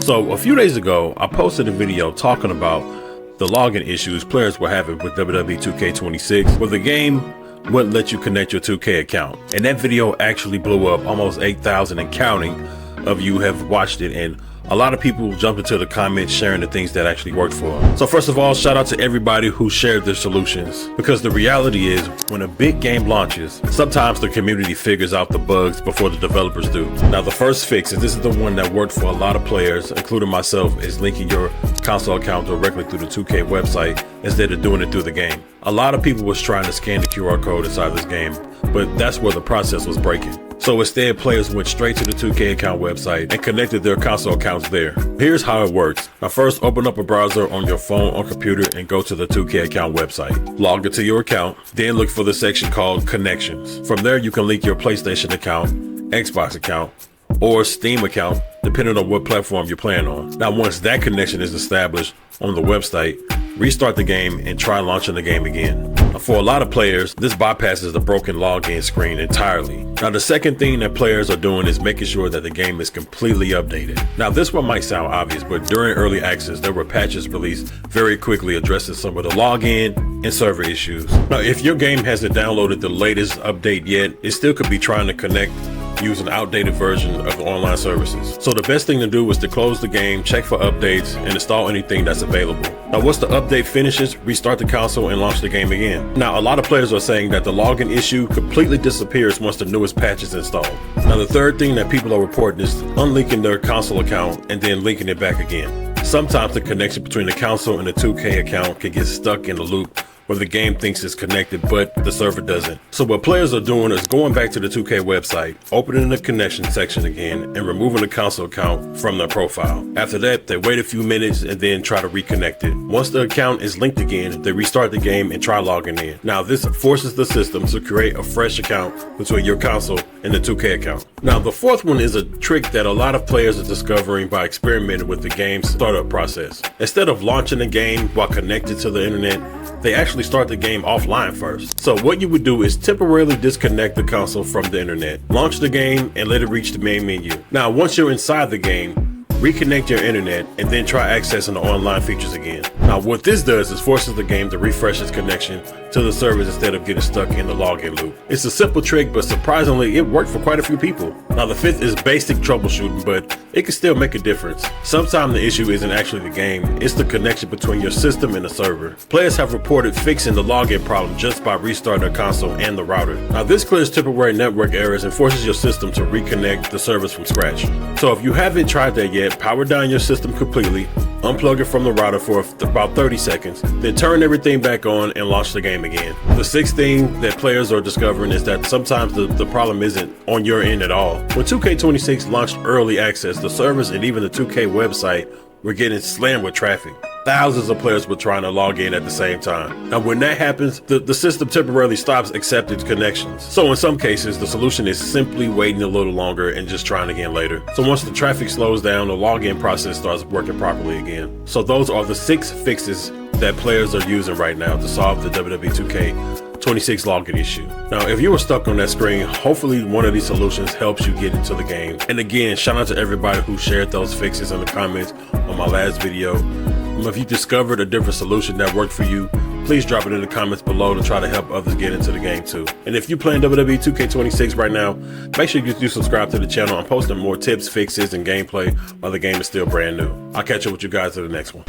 So a few days ago, I posted a video talking about the login issues players were having with WWE 2K26, where the game wouldn't let you connect your 2K account. And that video actually blew up. Almost 8,000 and counting of you have watched it, and a lot of people jumped into the comments sharing the things that actually worked for them. So first of all, shout out to everybody who shared their solutions, because the reality is when a big game launches, sometimes the community figures out the bugs before the developers do. Now the first fix, and this is the one that worked for a lot of players, including myself, is linking your console account directly through the 2K website instead of doing it through the game. A lot of people was trying to scan the QR code inside this game, but that's where the process was breaking. So instead, players went straight to the 2K account website and connected their console accounts there. Here's how it works. Now first, open up a browser on your phone or computer and go to the 2K account website. Log into your account, then look for the section called Connections. From there, you can link your PlayStation account, Xbox account, or Steam account, depending on what platform you're playing on. Now once that connection is established on the website, restart the game and try launching the game again. Now, for a lot of players, this bypasses the broken login screen entirely. Now the second thing that players are doing is making sure that the game is completely updated. Now this one might sound obvious, but during early access, there were patches released very quickly addressing some of the login and server issues. Now if your game hasn't downloaded the latest update yet, it still could be trying to connect using an outdated version of the online services. So the best thing to do is to close the game, check for updates, and install anything that's available. Now once the update finishes, restart the console and launch the game again. Now a lot of players are saying that the login issue completely disappears once the newest patch is installed. Now the third thing that people are reporting is unlinking their console account and then linking it back again. Sometimes the connection between the console and the 2K account can get stuck in the loop where the game thinks it's connected, but the server doesn't. So what players are doing is going back to the 2K website, opening the connection section again, and removing the console account from their profile. After that, they wait a few minutes and then try to reconnect it. Once the account is linked again, they restart the game and try logging in. Now this forces the system to create a fresh account between your console and the 2K account. Now the fourth one is a trick that a lot of players are discovering by experimenting with the game's startup process. Instead of launching the game while connected to the internet, they actually start the game offline first. So what you would do is temporarily disconnect the console from the internet, launch the game, and let it reach the main menu. Now once you're inside the game, reconnect your internet and then try accessing the online features again. Now what this does is forces the game to refresh its connection to the servers instead of getting stuck in the login loop. It's a simple trick, but surprisingly it worked for quite a few people. Now the fifth is basic troubleshooting, but it can still make a difference. Sometimes the issue isn't actually the game, it's the connection between your system and the server. Players have reported fixing the login problem just by restarting their console and the router. Now this clears temporary network errors and forces your system to reconnect the servers from scratch. So if you haven't tried that yet, power down your system completely, unplug it from the router for about 30 seconds, then turn everything back on and launch the game again. The sixth thing that players are discovering is that sometimes the problem isn't on your end at all. When 2K26 launched early access, the servers and even the 2K website were getting slammed with traffic. Thousands of players were trying to log in at the same time. Now when that happens, the system temporarily stops accepting connections. So in some cases, the solution is simply waiting a little longer and just trying again later. So once the traffic slows down, the login process starts working properly again. So those are the 6 fixes that players are using right now to solve the WWE 2K26 login issue. Now if you were stuck on that screen, hopefully one of these solutions helps you get into the game. And again, shout out to everybody who shared those fixes in the comments on my last video. If you discovered a different solution that worked for you, please drop it in the comments below to try to help others get into the game too. And if you're playing WWE 2K26 right now, make sure you do subscribe to the channel. I'm posting more tips, fixes, and gameplay while the game is still brand new. I'll catch up with you guys in the next one.